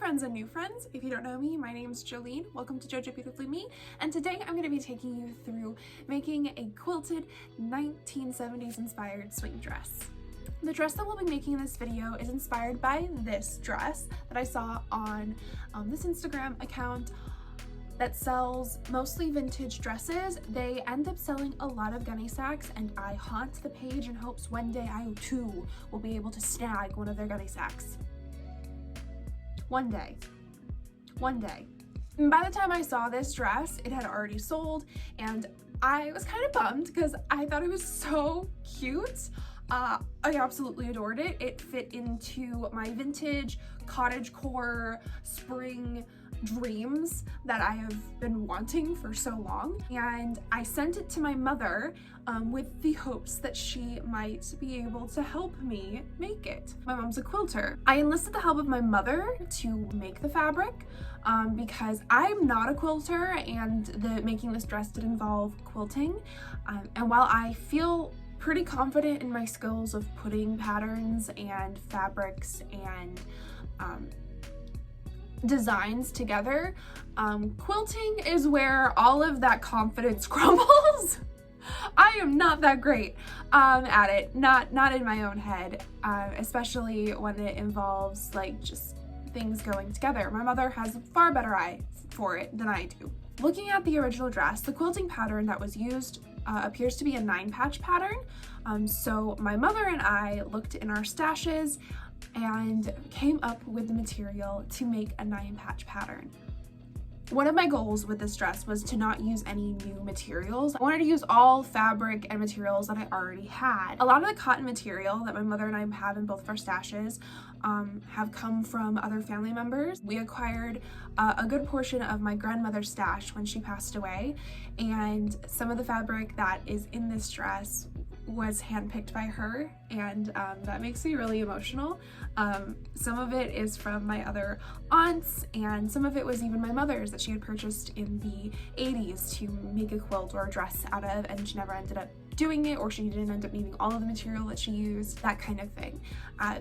friends and new friends. If you don't know me, my name's Jolene. Welcome to JoJo Beautifully Me, and today I'm going to be taking you through making a quilted 1970s inspired swing dress. The dress that we'll be making in this video is inspired by this dress that I saw on this Instagram account that sells mostly vintage dresses. They end up selling a lot of gunny sacks, and I haunt the page in hopes one day I too will be able to snag one of their gunny sacks. One day. And by the time I saw this dress, it had already sold, and I was kind of bummed because I thought it was so cute. I absolutely adored it. It fit into my vintage cottagecore spring dreams that I have been wanting for so long, and I sent it to my mother with the hopes that she might be able to help me make it. My mom's a quilter. I enlisted the help of my mother to make the fabric because I'm not a quilter, and making this dress did involve quilting, and while I feel pretty confident in my skills of putting patterns and fabrics and designs together, quilting is where all of that confidence crumbles. I am not that great at it, not in my own head, especially when it involves like just things going together. My mother has a far better eye for it than I do. Looking at the original dress, the quilting pattern that was used appears to be a 9-patch pattern. So my mother and I looked in our stashes and came up with the material to make a 9-patch pattern. One of my goals with this dress was to not use any new materials. I wanted to use all fabric and materials that I already had. A lot of the cotton material that my mother and I have in both of our stashes have come from other family members. We acquired a good portion of my grandmother's stash when she passed away, and some of the fabric that is in this dress was handpicked by her, and that makes me really emotional. Some of it is from my other aunts, and some of it was even my mother's that she had purchased in the 80s to make a quilt or a dress out of, and she never ended up doing it, or she didn't end up needing all of the material that she used, that kind of thing.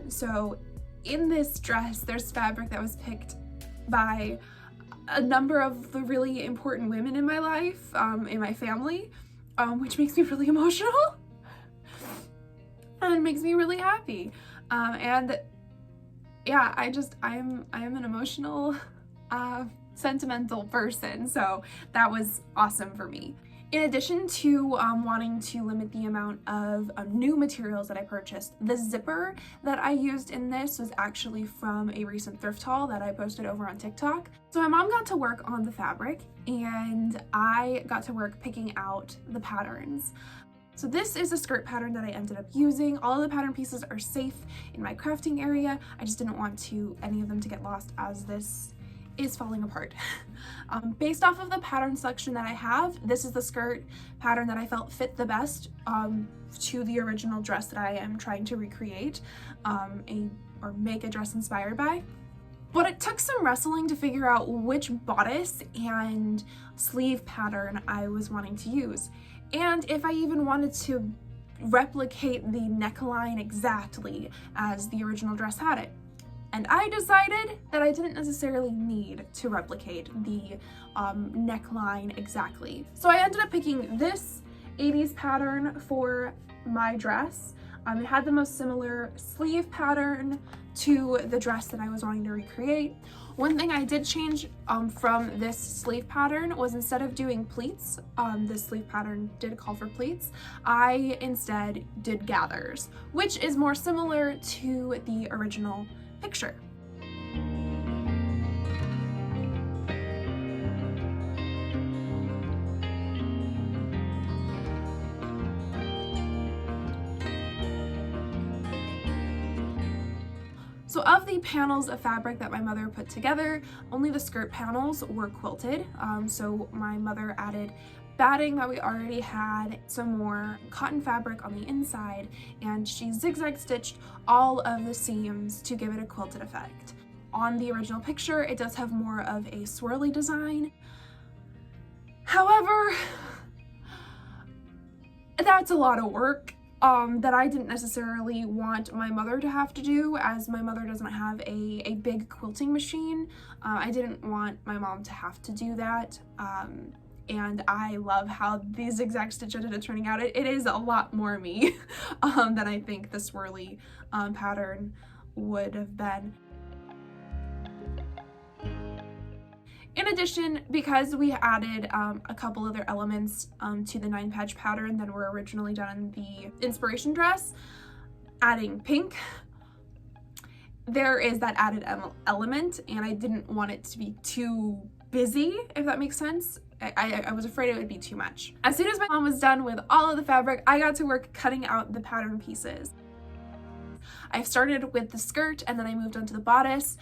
So in this dress, there's fabric that was picked by a number of the really important women in my life, in my family, which makes me really emotional. And it makes me really happy. And yeah, I am an emotional, sentimental person, so that was awesome for me. In addition to wanting to limit the amount of new materials that I purchased, the zipper that I used in this was actually from a recent thrift haul that I posted over on TikTok. So my mom got to work on the fabric, and I got to work picking out the patterns. So this is a skirt pattern that I ended up using. All of the pattern pieces are safe in my crafting area. I just didn't want any of them to get lost as this is falling apart. Based off of the pattern selection that I have, this is the skirt pattern that I felt fit the best to the original dress that I am trying to recreate or make a dress inspired by. But it took some wrestling to figure out which bodice and sleeve pattern I was wanting to use, and if I even wanted to replicate the neckline exactly as the original dress had it. And I decided that I didn't necessarily need to replicate the neckline exactly. So I ended up picking this 80s pattern for my dress. It had the most similar sleeve pattern to the dress that I was wanting to recreate. One thing I did change from this sleeve pattern was, instead of doing pleats, this sleeve pattern did call for pleats, I instead did gathers, which is more similar to the original picture. So of the panels of fabric that my mother put together, only the skirt panels were quilted. So my mother added batting that we already had, some more cotton fabric on the inside, and she zigzag stitched all of the seams to give it a quilted effect. On the original picture, it does have more of a swirly design. However, that's a lot of work, that I didn't necessarily want my mother to have to do, as my mother doesn't have a big quilting machine. I didn't want my mom to have to do that. And I love how these exact stitch ended up turning out. It is a lot more me than I think the swirly pattern would have been. In addition, because we added a couple other elements to the 9-patch pattern than were originally done in the inspiration dress, adding pink, there is that added element, and I didn't want it to be too busy, if that makes sense. I was afraid it would be too much. As soon as my mom was done with all of the fabric, I got to work cutting out the pattern pieces. I started with the skirt, and then I moved on to the bodice.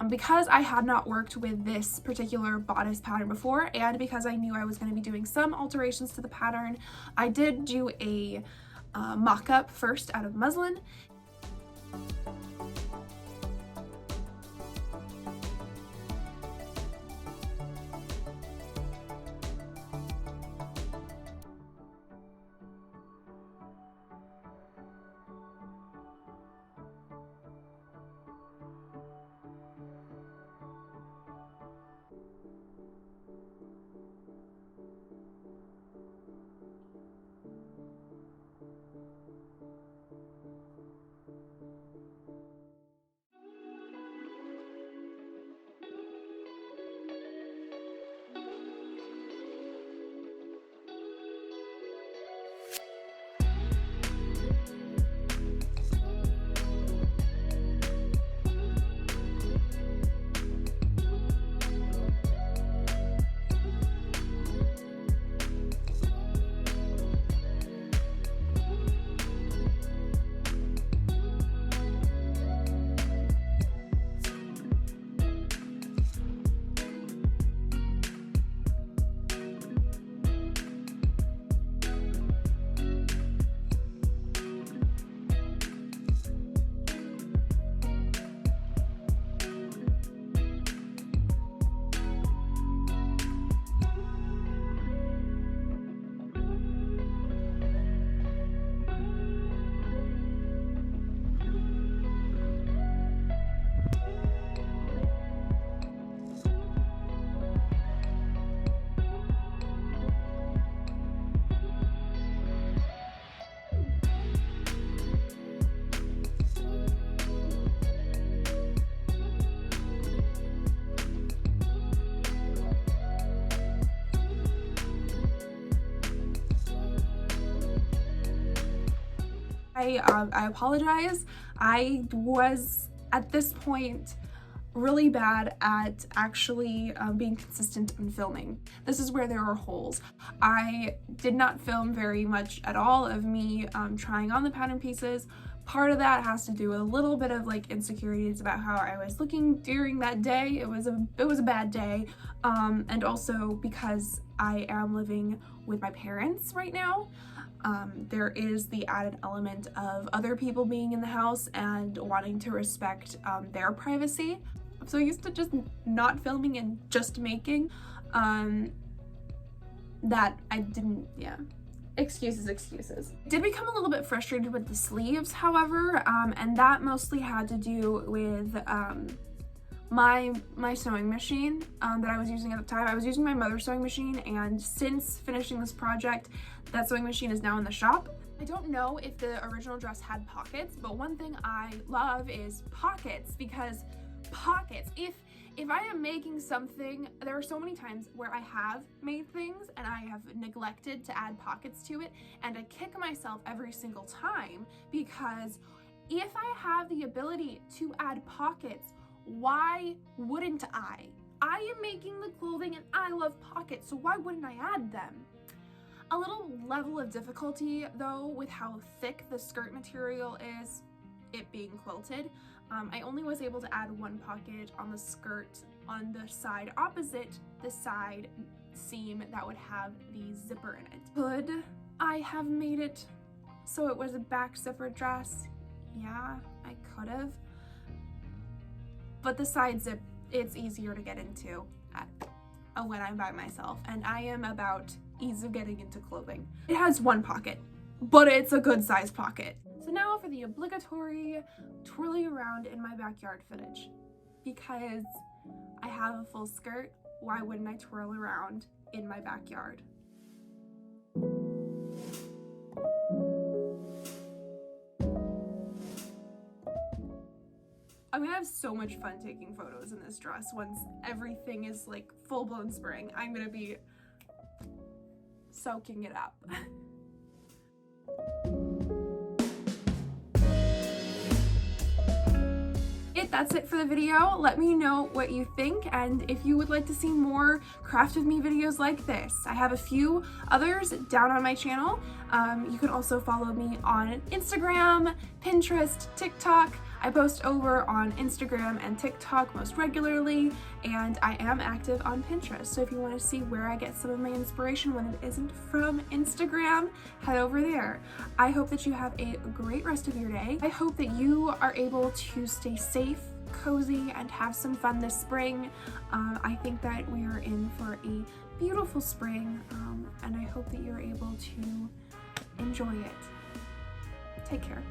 Because I had not worked with this particular bodice pattern before, and because I knew I was going to be doing some alterations to the pattern, I did do a mock-up first out of muslin. I apologize. I was at this point really bad at actually being consistent in filming. This is where there are holes. I did not film very much at all of me trying on the pattern pieces. Part of that has to do with a little bit of like insecurities about how I was looking during that day. It was a bad day, and also because I am living with my parents right now. There is the added element of other people being in the house and wanting to respect their privacy. I'm so used to just not filming and just making that I didn't, yeah. Excuses. Did become a little bit frustrated with the sleeves, however, and that mostly had to do with my sewing machine that I was using at the time. I was using my mother's sewing machine, and since finishing this project, that sewing machine is now in the shop. I don't know if the original dress had pockets, but one thing I love is pockets, because pockets, if I am making something, there are so many times where I have made things and I have neglected to add pockets to it, and I kick myself every single time, because if I have the ability to add pockets, why wouldn't I? I am making the clothing and I love pockets, so why wouldn't I add them? A little level of difficulty though with how thick the skirt material is, it being quilted. I only was able to add one pocket on the skirt on the side opposite the side seam that would have the zipper in it. Could I have made it so it was a back zipper dress? Yeah, I could have. But the side zip, it's easier to get into when I'm by myself, and I am about ease of getting into clothing. It has one pocket, but it's a good size pocket. So now for the obligatory twirling around in my backyard footage. Because I have a full skirt, why wouldn't I twirl around in my backyard? I'm gonna have so much fun taking photos in this dress once everything is like full-blown spring. I'm gonna be soaking it up. That's it for the video. Let me know what you think, and if you would like to see more craft with me videos like this. I have a few others down on my channel. You can also follow me on Instagram, Pinterest, TikTok. I post over on Instagram and TikTok most regularly, and I am active on Pinterest. So if you want to see where I get some of my inspiration when it isn't from Instagram, head over there. I hope that you have a great rest of your day. I hope that you are able to stay safe, cozy, and have some fun this spring. I think that we are in for a beautiful spring, and I hope that you're able to enjoy it. Take care.